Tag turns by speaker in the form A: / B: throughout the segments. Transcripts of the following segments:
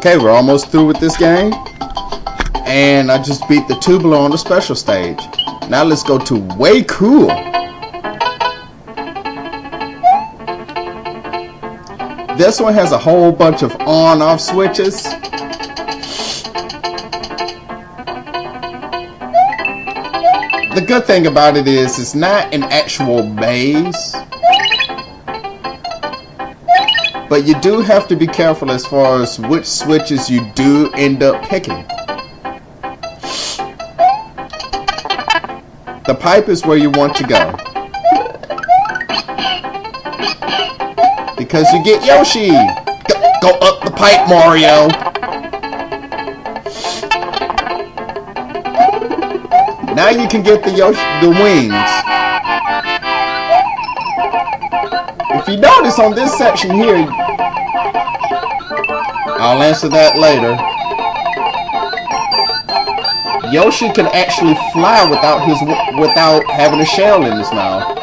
A: Okay, we're almost through with this game. And I just beat the tubular on the special stage. Now let's go to Way Cool. This one has a whole bunch of on-off switches. The good thing about it is it's not an actual maze. But you do have to be careful as far as which switches you do end up picking. The pipe is where you want to go. Because you get Yoshi. Go up the pipe, Mario. Now you can get the wings. If you notice on this section here, I'll answer that later. Yoshi can actually fly without having a shell in his mouth.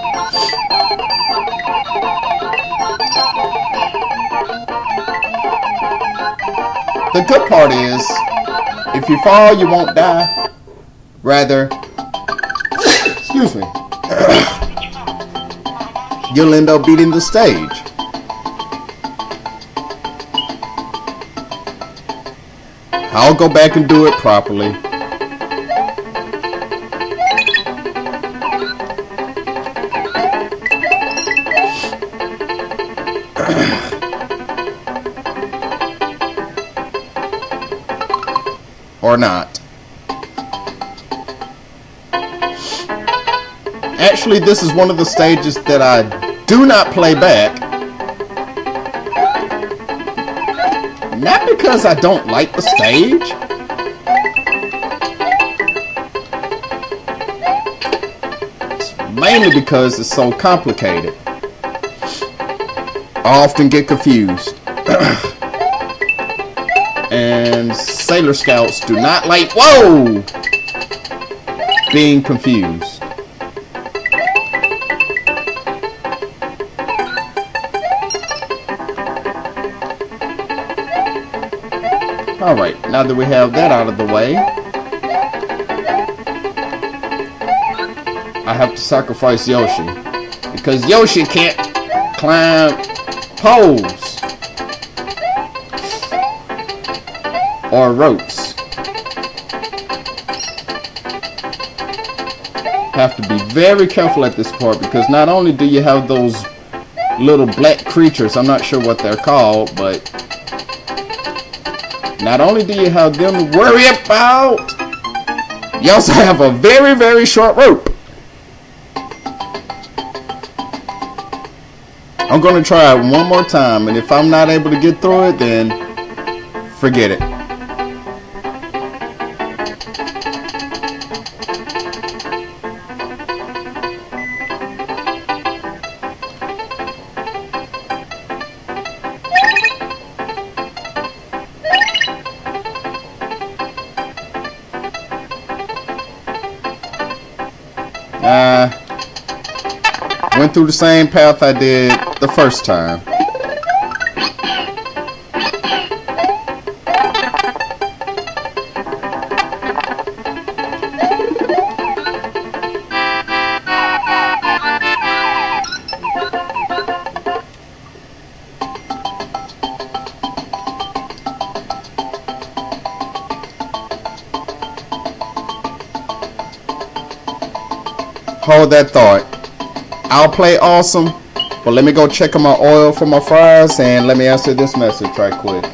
A: The good part is, if you fall, you won't die. Rather, excuse me, you'll end up beating the stage. I'll go back and do it properly. Or not. Actually, this is one of the stages that I do not play back. Not because I don't like the stage. It's mainly because it's so complicated. I often get confused. And Sailor Scouts do not like, whoa, being confused. Alright, now that we have that out of the way, I have to sacrifice Yoshi. Because Yoshi can't climb poles or ropes. Have to be very careful at this part, because not only do you have those little black creatures, I'm not sure what they're called, but not only do you have them to worry about, you also have a very, very short rope. I'm going to try it one more time, and if I'm not able to get through it, then forget it. Went through the same path I did the first time. Hold that thought. I'll play awesome, but let me go check on my oil for my fries, and let me answer this message right quick.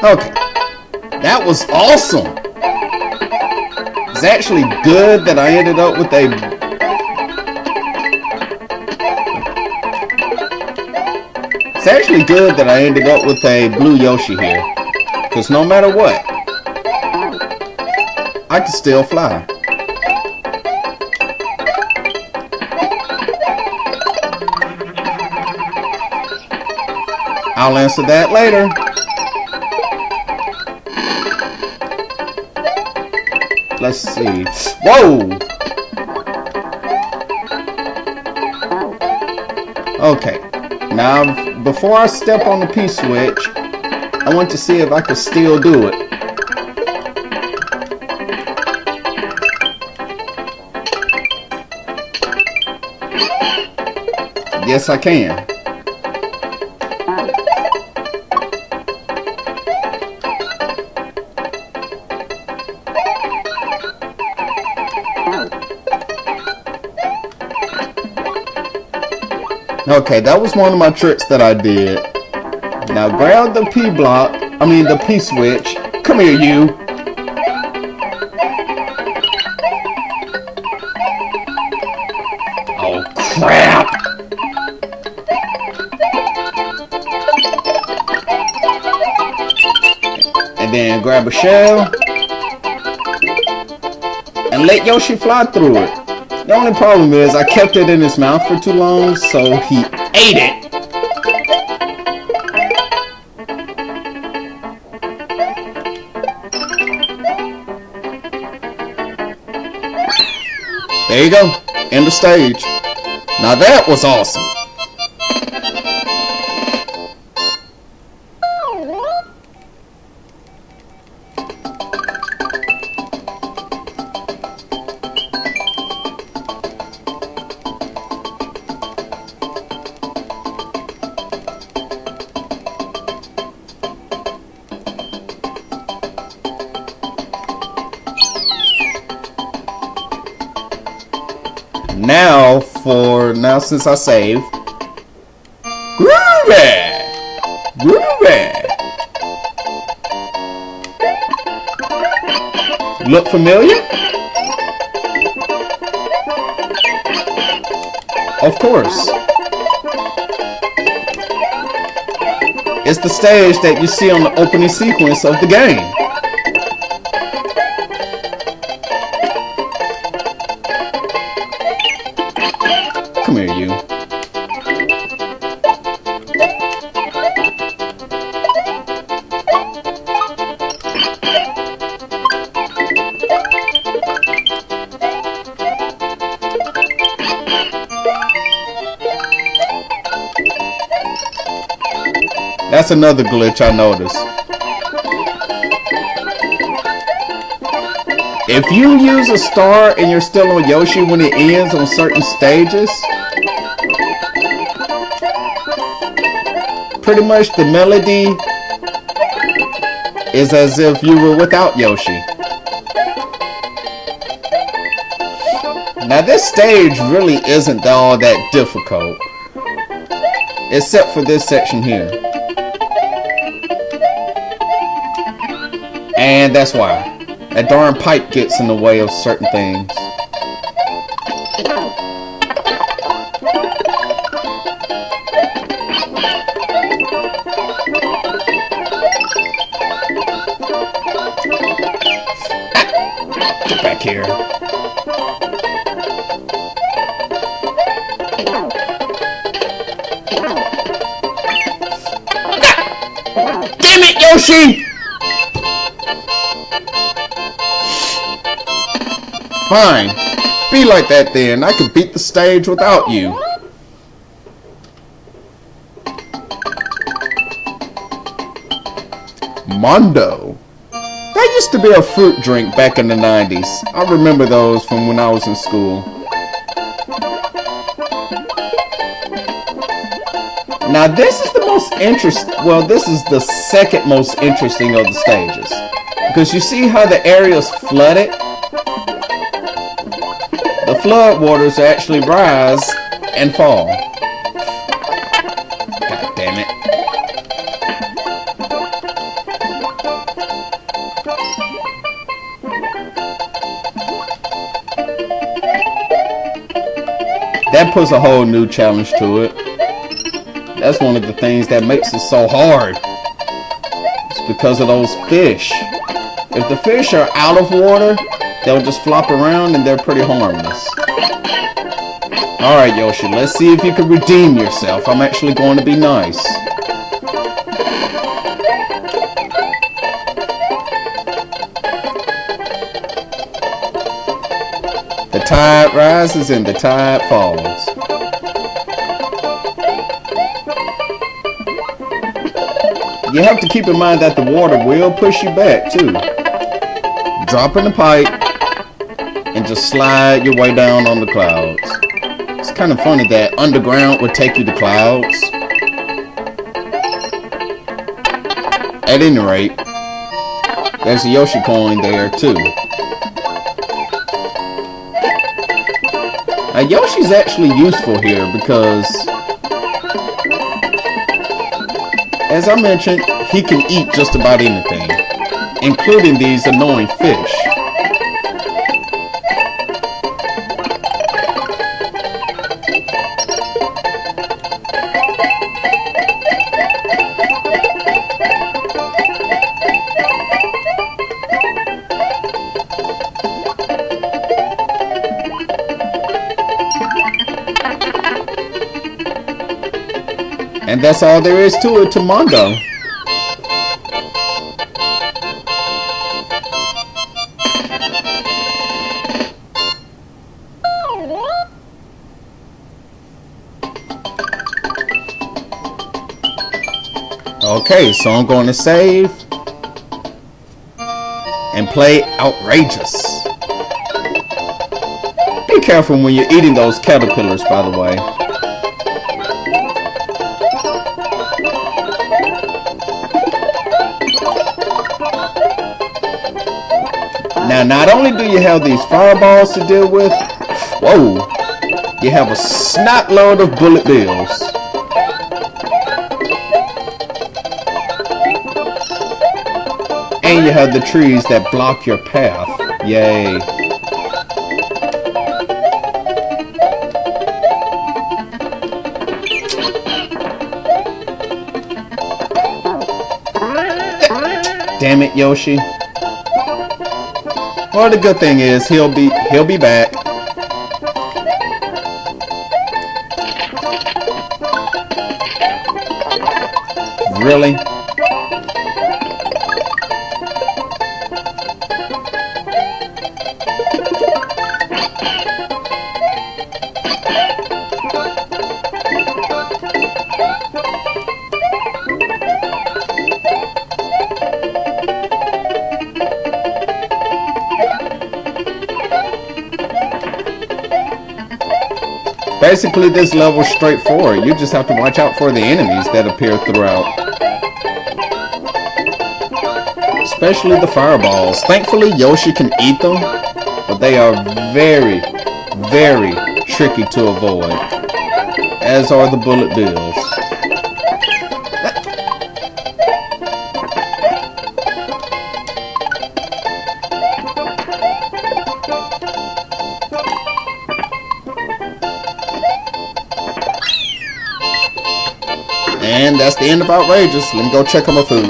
A: Okay. That was awesome. It's actually good that I ended up with a... It's actually good that I ended up with a blue Yoshi here. Because no matter what, I can still fly. I'll answer that later. Let's see. Whoa! Okay. Now, before I step on the P-switch, I want to see if I can still do it. Yes, I can. Okay, that was one of my tricks that I did. Now grab the the P-switch. Come here, you. Oh, crap. And then grab a shell. And let Yoshi fly through it. The only problem is I kept it in his mouth for too long, so he ate it. There you go. End of stage. Now that was awesome. Now since I saved, groovy, look familiar? Of course. It's the stage that you see on the opening sequence of the game. Come here, you. That's another glitch I noticed. If you use a star and you're still on Yoshi when it ends on certain stages, pretty much the melody is as if you were without Yoshi. Now this stage really isn't all that difficult, except for this section here. And that's why. That darn pipe gets in the way of certain things. Get back here. Damn it, Yoshi! Fine. Be like that then. I could beat the stage without you. Mondo. That used to be a fruit drink back in the 90s. I remember those from when I was in school. Now this is the most interesting, well, this is the second most interesting of the stages. Because you see how the area's flooded? The flood waters actually rise and fall. God damn it. That puts a whole new challenge to it. That's one of the things that makes it so hard. It's because of those fish. If the fish are out of water, they'll just flop around and they're pretty harmless. Alright, Yoshi, let's see if you can redeem yourself. I'm actually going to be nice. The tide rises and the tide falls. You have to keep in mind that the water will push you back too. Drop in the pipe and just slide your way down on the clouds. It's kind of funny that underground would take you to clouds. At any rate, there's a Yoshi coin there too. Now Yoshi's actually useful here because, as I mentioned, he can eat just about anything, including these annoying fish. And that's all there is to it, to Mondo. Okay, so I'm going to save and play Outrageous. Be careful when you're eating those caterpillars, by the way. Now, not only do you have these fireballs to deal with, whoa, you have a snot load of bullet bills. And you have the trees that block your path. Yay. Damn it, Yoshi. Well, the good thing is he'll be back. Really? Basically, this level is straightforward. You just have to watch out for the enemies that appear throughout. Especially the fireballs. Thankfully, Yoshi can eat them, but they are very, very tricky to avoid. As are the bullet bills. And that's the end of Outrageous. Let me go check on my food.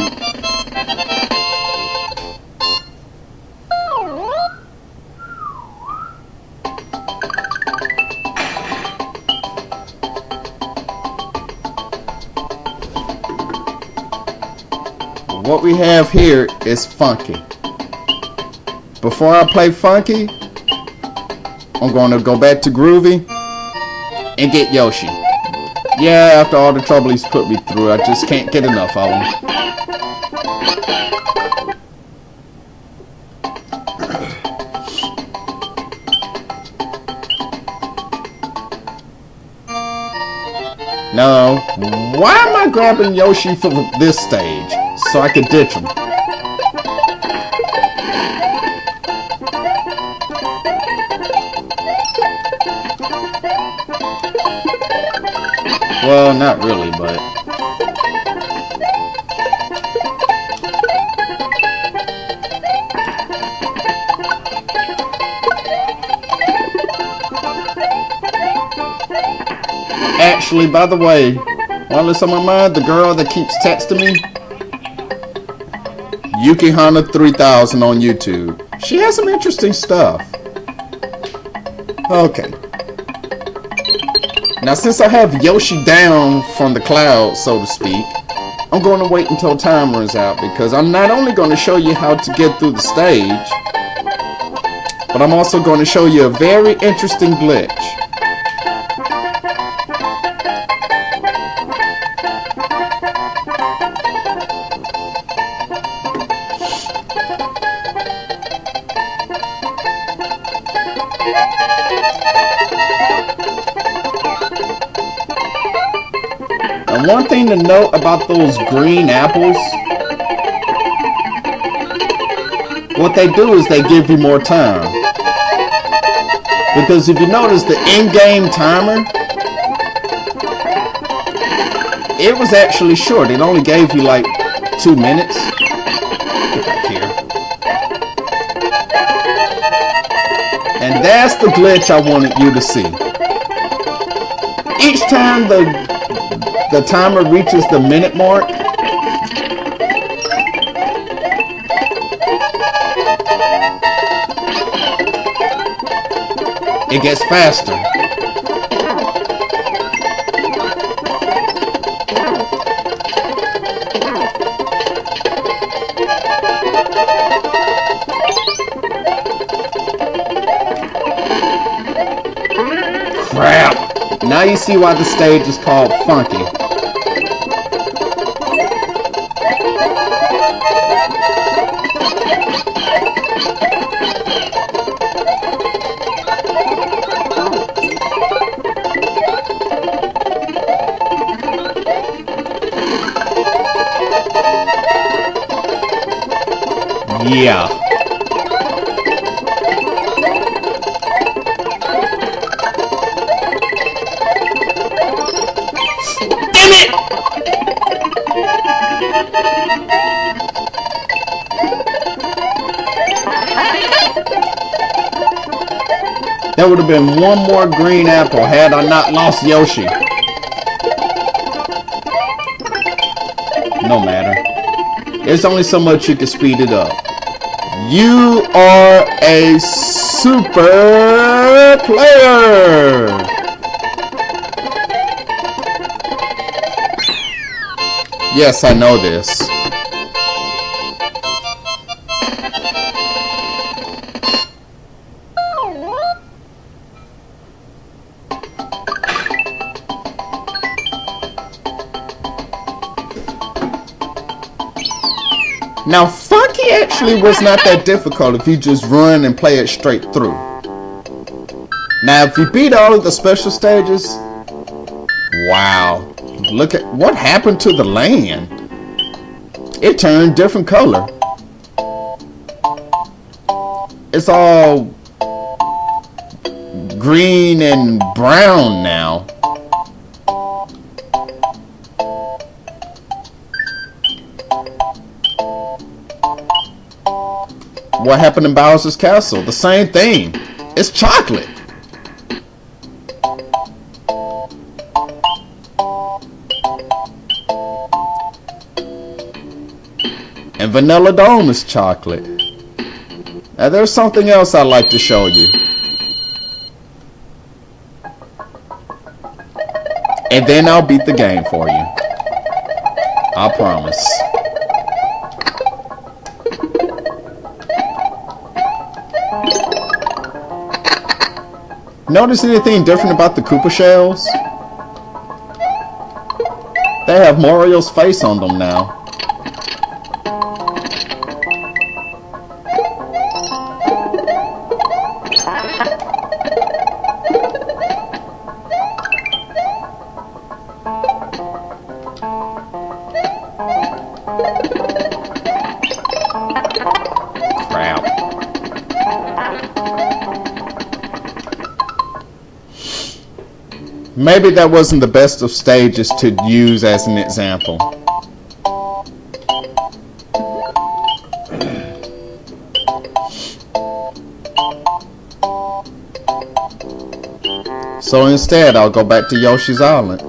A: What we have here is Funky. Before I play Funky, I'm going to go back to Groovy and get Yoshi. Yeah, after all the trouble he's put me through, I just can't get enough of him. Now, why am I grabbing Yoshi for this stage? So I can ditch him. Well, not really, but... Actually, by the way, while it's on my mind, the girl that keeps texting me, Yukihana 3000 on YouTube. She has some interesting stuff. Okay. Now, since I have Yoshi down from the cloud, so to speak, I'm going to wait until time runs out, because I'm not only going to show you how to get through the stage, but I'm also going to show you a very interesting glitch. And one thing to note about those green apples, what they do is they give you more time. Because if you notice the in-game timer, it was actually short. It only gave you like 2 minutes. Get back here. And that's the glitch I wanted you to see. Each time the timer reaches the minute mark, it gets faster. Crap! Now you see why the stage is called Funky. Yeah. Damn it! That would have been one more green apple had I not lost Yoshi. No matter. There's only so much you can speed it up. You are a super player! Yes, I know this. Now, Funky actually was not that difficult if you just run and play it straight through. Now, if you beat all of the special stages, wow. Look at what happened to the land. It turned different color. It's all green and brown now. What happened in Bowser's Castle? The same thing. It's chocolate. And Vanilla Dome is chocolate. Now there's something else I'd like to show you. And then I'll beat the game for you. I promise. Notice anything different about the Koopa shells? They have Mario's face on them now. Crap. Maybe that wasn't the best of stages to use as an example. So instead, I'll go back to Yoshi's Island.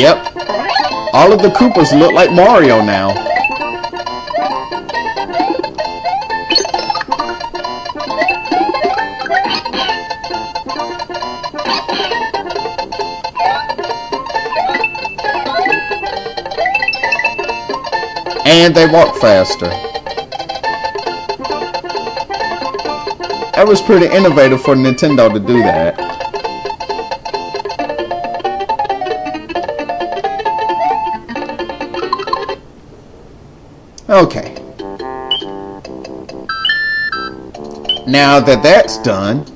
A: Yep. All of the Koopas look like Mario now. And they walk faster. That was pretty innovative for Nintendo to do that. Okay. Now that that's done,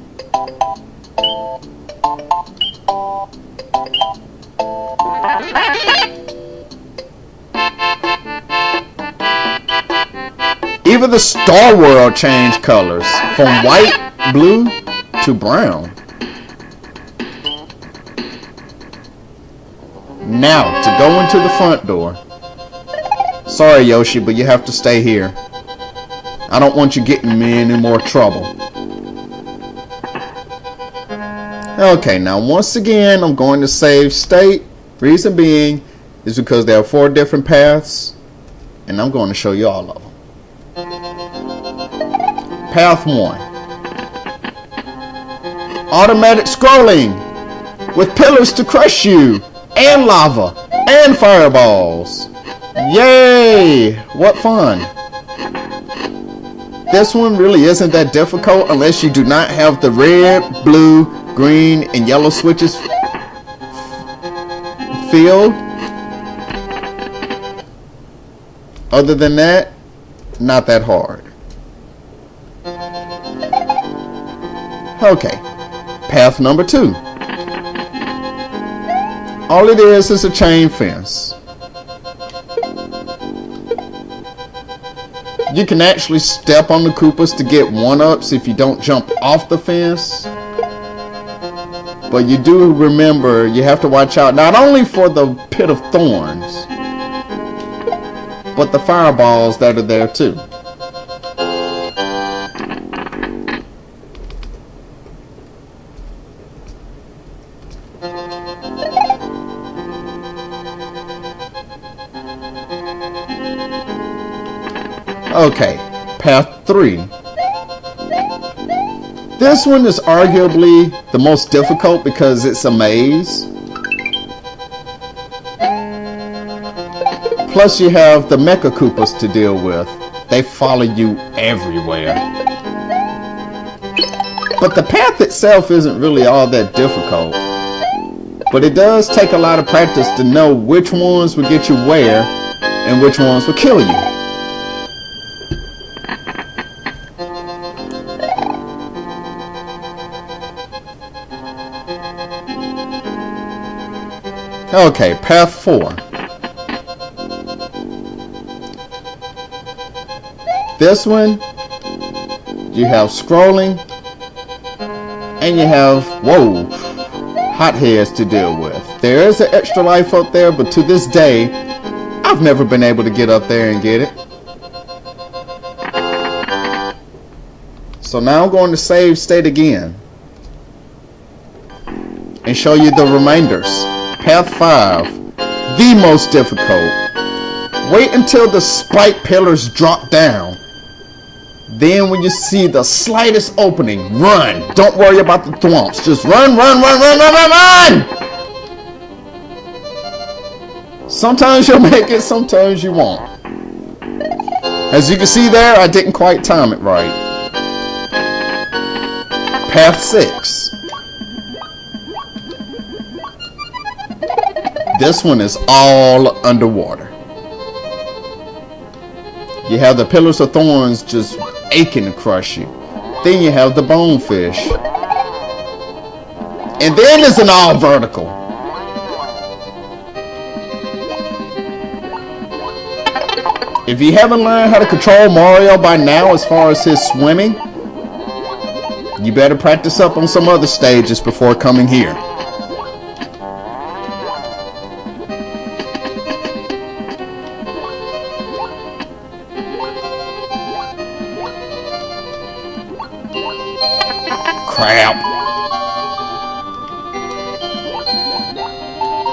A: even the Star World changed colors from white, blue to brown. Now to go into the front door. Sorry, Yoshi, but you have to stay here. I don't want you getting me in any more trouble. Okay, now once again, I'm going to save state. Reason being is because there are 4 different paths, and I'm going to show you all of them. Path 1. Automatic scrolling with pillars to crush you, and lava, and fireballs. Yay! What fun! This one really isn't that difficult unless you do not have the red, blue, green, and yellow switches filled. Other than that, not that hard. Okay, path number 2. All it is a chain fence. You can actually step on the Koopas to get 1-ups if you don't jump off the fence. But you do remember you have to watch out not only for the pit of thorns, but the fireballs that are there too. Okay, path 3. This one is arguably the most difficult because it's a maze. Plus you have the Mecha Koopas to deal with. They follow you everywhere. But the path itself isn't really all that difficult. But it does take a lot of practice to know which ones will get you where and which ones will kill you. Okay, path 4. This one, you have scrolling, and you have, whoa, hotheads to deal with. There is an extra life up there, but to this day, I've never been able to get up there and get it. So now I'm going to save state again and show you the remainders. Path 5, the most difficult. Wait until the spike pillars drop down. Then when you see the slightest opening, run. Don't worry about the thwomps. Just run, run, run, run, run, run, run! Sometimes you'll make it, sometimes you won't. As you can see there, I didn't quite time it right. Path 6. This one is all underwater. You have the pillars of thorns just aching to crush you. Then you have the bonefish. And then it's an all vertical. If you haven't learned how to control Mario by now as far as his swimming, you better practice up on some other stages before coming here. Crap.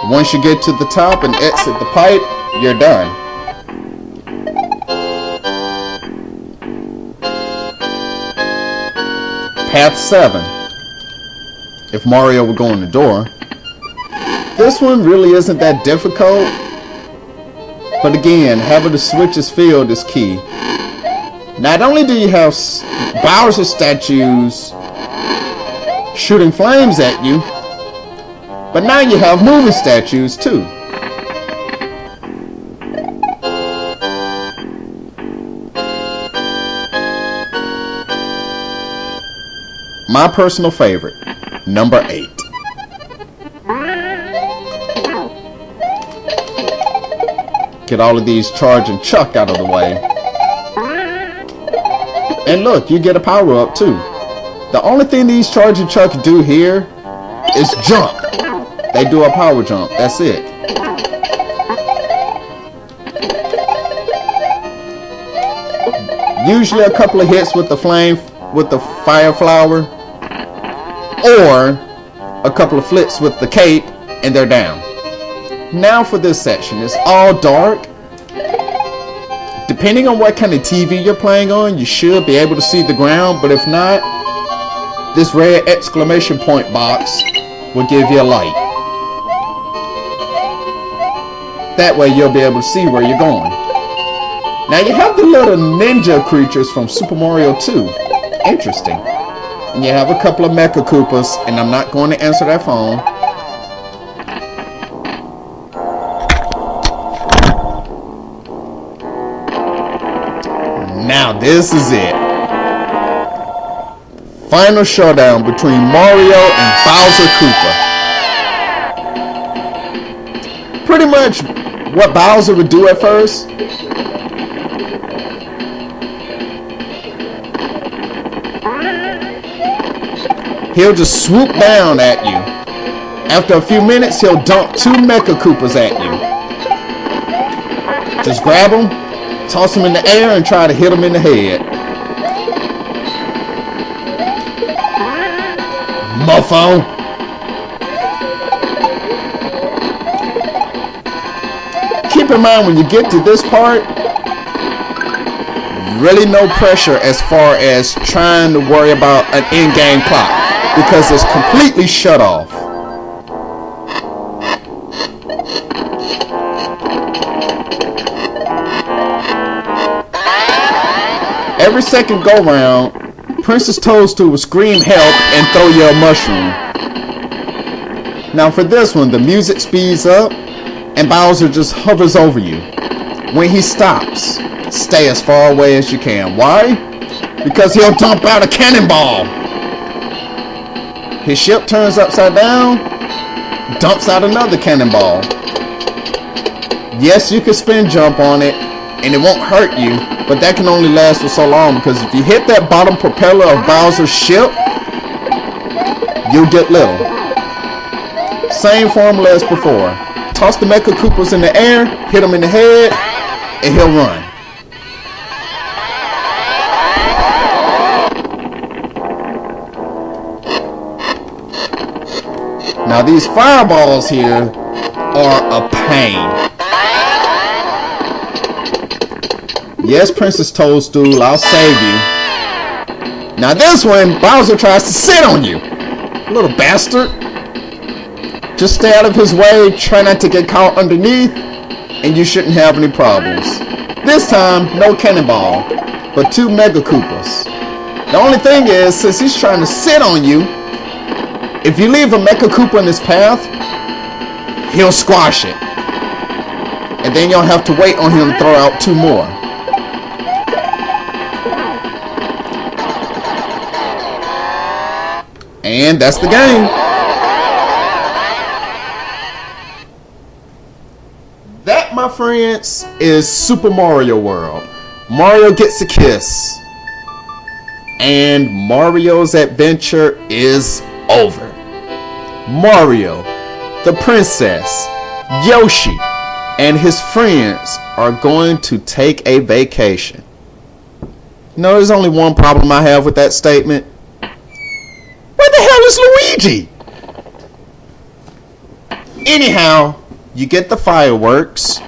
A: Once you get to the top and exit the pipe, you're done. Path 7. If Mario would go in the door. This one really isn't that difficult. But again, having the switches filled is key. Not only do you have Bowser statues shooting flames at you, but now you have moving statues too. My personal favorite, number 8. Get all of these charge and chuck out of the way. And look, you get a power up too. The only thing these charge and chuck do here is jump. They do a power jump. That's it. Usually a couple of hits with the flame, with the fire flower, or a couple of flips with the cape, and they're down. Now for this section, it's all dark. Depending on what kind of TV you're playing on, you should be able to see the ground, but if not, this red exclamation point box will give you a light. That way you'll be able to see where you're going. Now you have the little ninja creatures from Super Mario 2. Interesting. And you have a couple of Mecha Koopas, and I'm not going to answer that phone. Now this is it. Final showdown between Mario and Bowser Koopa. Pretty much what Bowser would do at first. He'll just swoop down at you. After a few minutes, he'll dump 2 Mecha Koopas at you. Just grab them, toss them in the air, and try to hit them in the head. Mofo. Keep in mind when you get to this part, really no pressure as far as trying to worry about an in-game clock, because it's completely shut off. Every second go round, Princess Toadstool will scream help and throw you a mushroom. Now for this one, the music speeds up and Bowser just hovers over you. When he stops, stay as far away as you can. Why? Because he'll dump out a cannonball. His ship turns upside down, dumps out another cannonball. Yes, you can spin jump on it and it won't hurt you, but that can only last for so long, because if you hit that bottom propeller of Bowser's ship, you'll get little. Same formula as before. Toss the Mecha Koopas in the air, hit them in the head, and he'll run. Now these fireballs here are a pain. Yes, Princess Toadstool, I'll save you. Now this one, Bowser tries to sit on you. Little bastard. Just stay out of his way, try not to get caught underneath, and you shouldn't have any problems. This time, no cannonball, but 2 Mega Koopas. The only thing is, since he's trying to sit on you, if you leave a Mecha Koopa in his path, he'll squash it. And then you'll have to wait on him to throw out 2 more. And that's the game. That, my friends, is Super Mario World. Mario gets a kiss. And Mario's adventure is over. Mario, the princess, Yoshi, and his friends are going to take a vacation. No, there's only one problem I have with that statement. Where the hell is Luigi? Anyhow, you get the fireworks.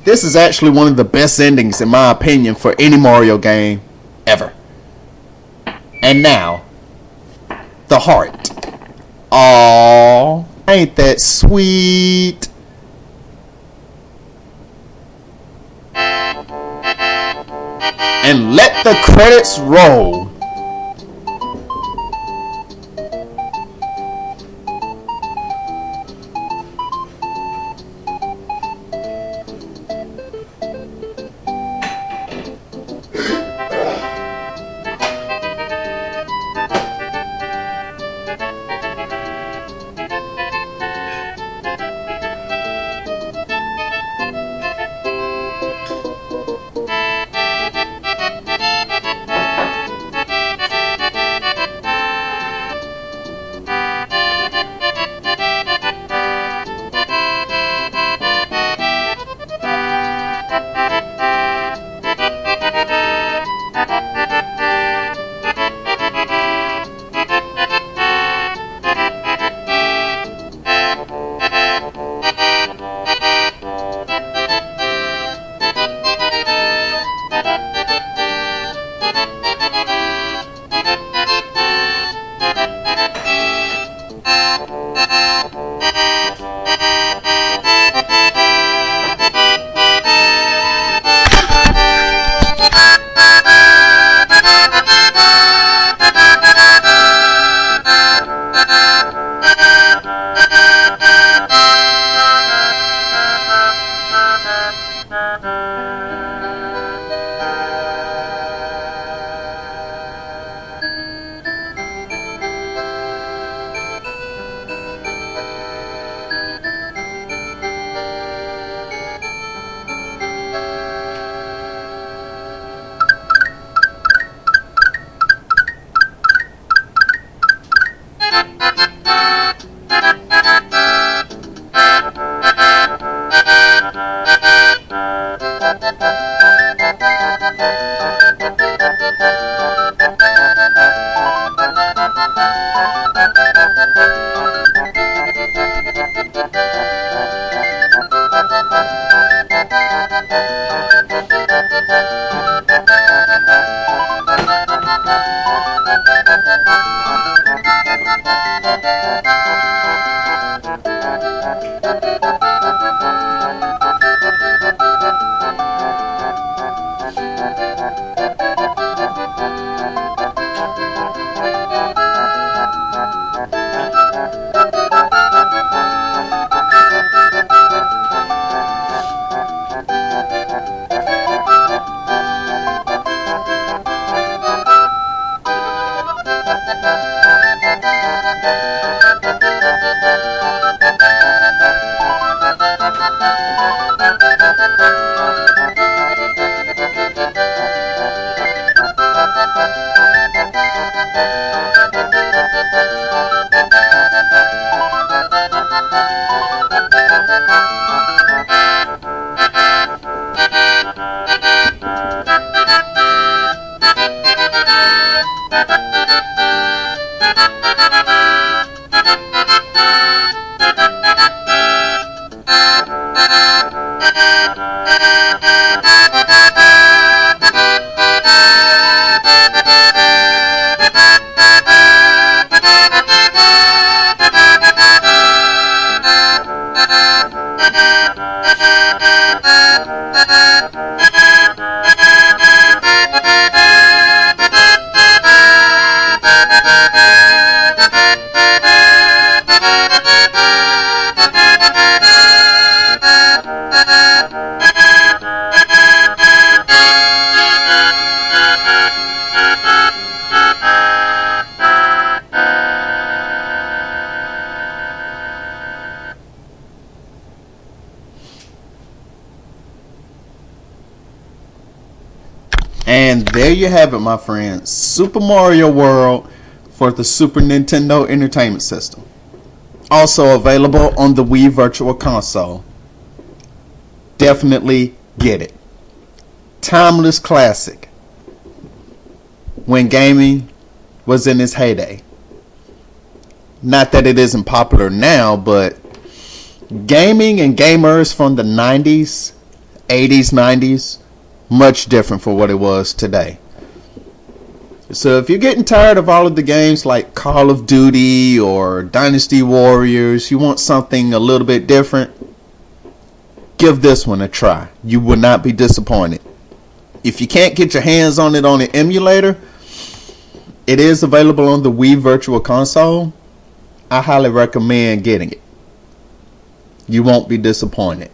A: This is actually one of the best endings, in my opinion, for any Mario game ever. And now, the heart. Aww, ain't that sweet? And let the credits roll. And there you have it, my friends. Super Mario World for the Super Nintendo Entertainment System. Also available on the Wii Virtual Console. Definitely get it. Timeless classic. When gaming was in its heyday. Not that it isn't popular now, but gaming and gamers from the 90s, 80s, 90s, much different for what it was today. So if you're getting tired of all of the games like Call of Duty or Dynasty Warriors, you want something a little bit different, give this one a try. You will not be disappointed. If you can't get your hands on it on an emulator, it is available on the Wii Virtual Console. I highly recommend getting it. You won't be disappointed.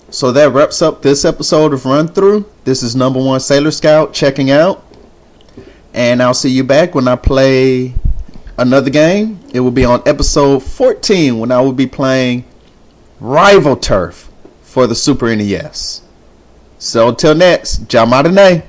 A: So that wraps up this episode of Run Through. This is number 1 Sailor Scout checking out. And I'll see you back when I play another game. It will be on episode 14 when I will be playing Rival Turf for the Super NES. So until next, Jamarine.